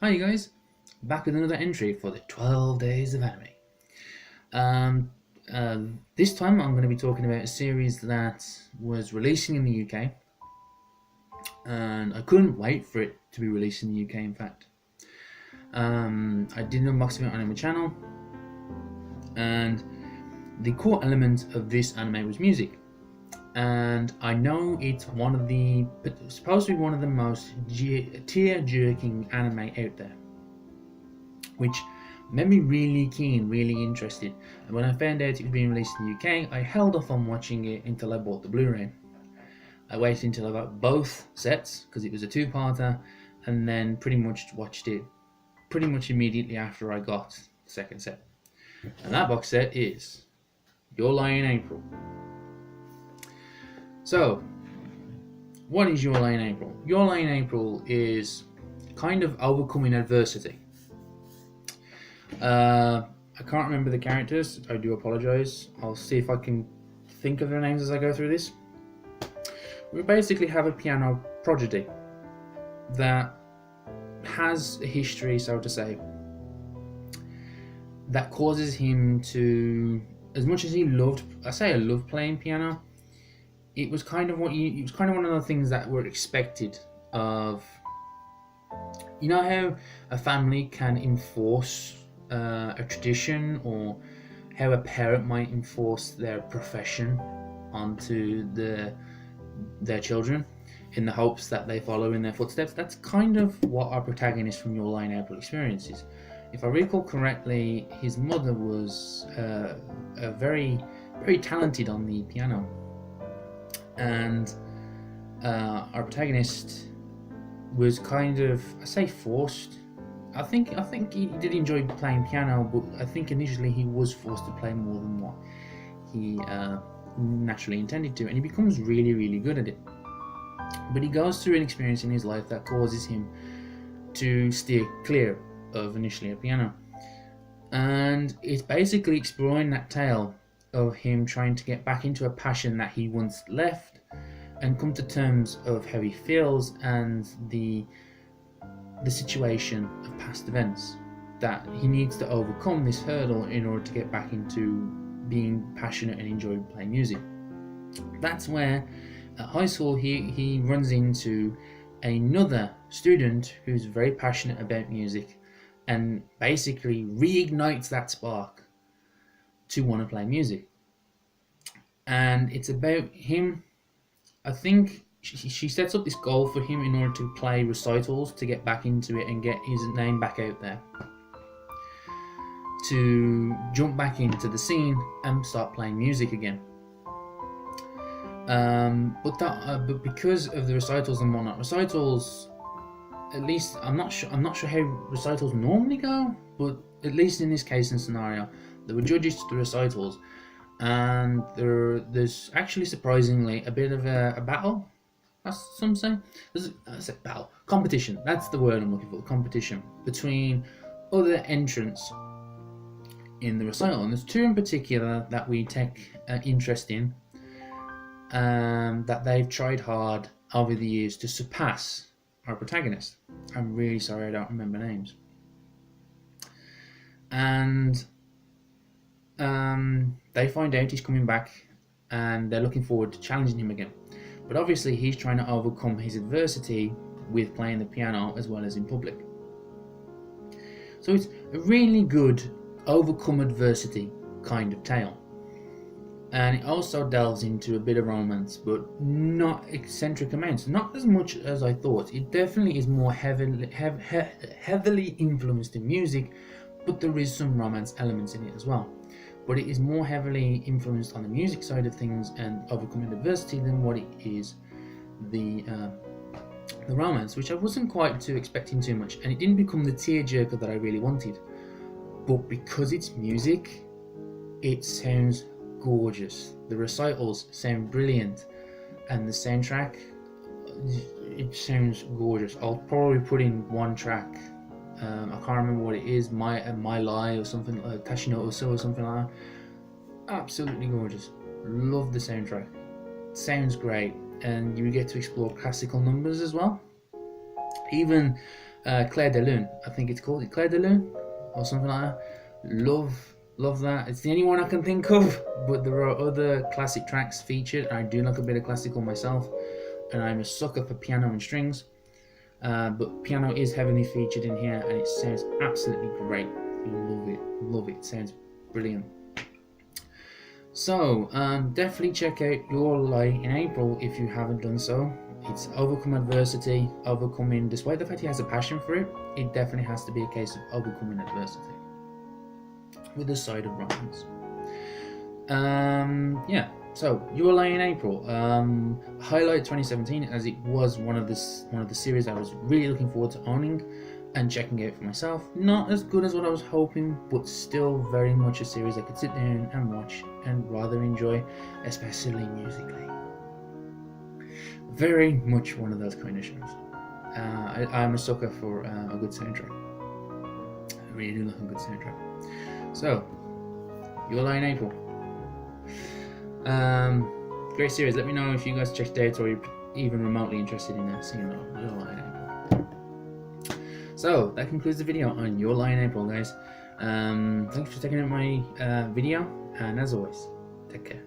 Hi you guys, back with another entry for the 12 days of anime. Um, this time I'm going to be talking about a series that was releasing in the UK, and I couldn't wait for it to be released in the UK. In fact, I did an unboxing it on my channel, and the core element of this anime was music. And I know it's supposed to be one of the most tear-jerking anime out there, which made me really keen, really interested. And when I found out it was being released in the UK, I held off on watching it until I bought the Blu-ray. I waited until I got both sets because it was a two-parter, and then pretty much watched it pretty much immediately after I got the second set. And that box set is YLIA in April. So, what is YLIA in April? YLIA in April is kind of overcoming adversity. I can't remember the characters, I do apologise. I'll see if I can think of their names as I go through this. We basically have a piano prodigy that has a history, so to say, that causes him to, as much as he loved, I love playing piano, it was kind of one of the things that were expected of, you know how a family can enforce a tradition, or how a parent might enforce their profession onto their children in the hopes that they follow in their footsteps. That's kind of what our protagonist from YLIA in April experiences. If I recall correctly, his mother was a very, very talented on the piano, and our protagonist was kind of, I say forced. I think he did enjoy playing piano, but I think initially he was forced to play more than what he naturally intended to, and he becomes really, really good at it. But he goes through an experience in his life that causes him to steer clear of initially a piano, and it's basically exploring that tale of him trying to get back into a passion that he once left, and come to terms of how he feels and the situation of past events, that he needs to overcome this hurdle in order to get back into being passionate and enjoying playing music. That's where at high school he runs into another student who's very passionate about music, and basically reignites that spark to want to play music. And it's about him, I think she sets up this goal for him in order to play recitals, to get back into it and get his name back out there, to jump back into the scene and start playing music again. But because of the recitals and whatnot, recitals, at least I'm not sure how recitals normally go, but at least in this case and scenario, there were judges to the recitals, and there's actually surprisingly a bit of a battle, as some say. Battle, competition, that's the word I'm looking for, competition between other entrants in the recital, and there's two in particular that we take interest in, that they've tried hard over the years to surpass our protagonist. I'm really sorry I don't remember names. And they find out he's coming back, and they're looking forward to challenging him again. But obviously he's trying to overcome his adversity with playing the piano as well as in public. So it's a really good overcome adversity kind of tale. And it also delves into a bit of romance, but not eccentric amounts, not as much as I thought. It definitely is more heavily influenced in music, but there is some romance elements in it as well. But it is more heavily influenced on the music side of things and overcoming adversity than what it is the romance, which I wasn't quite too expecting too much, and it didn't become the tearjerker that I really wanted. But because it's music, it sounds gorgeous. The recitals sound brilliant, and the soundtrack, it sounds gorgeous. I'll probably put in one track. I can't remember what it is, my lie or something, like Kashino Uso or something like that. Absolutely gorgeous. Love the soundtrack. Sounds great, and you get to explore classical numbers as well. Even Claire de Lune, I think it's called Claire de Lune or something like that. Love that. It's the only one I can think of, but there are other classic tracks featured. I do like a bit of classical myself, and I'm a sucker for piano and strings. But piano is heavily featured in here, and it sounds absolutely great. Love it. It sounds brilliant. So definitely check out YLIA in April if you haven't done so. It's overcome adversity, overcoming, despite the fact he has a passion for it, it definitely has to be a case of overcoming adversity with a side of romance. Yeah, so YLIA in April. Highlight 2017, as it was one of the series I was really looking forward to owning and checking out for myself. Not as good as what I was hoping, but still very much a series I could sit down and watch and rather enjoy, especially musically. Very much one of those kind of shows. I'm a sucker for a good soundtrack. I really do like a good soundtrack. So, YLIA in April. Great series. Let me know if you guys checked it out or you're even remotely interested in seeing YLIA in April. So that concludes the video on YLIA in April, guys. Thanks for checking out my video, and as always, take care.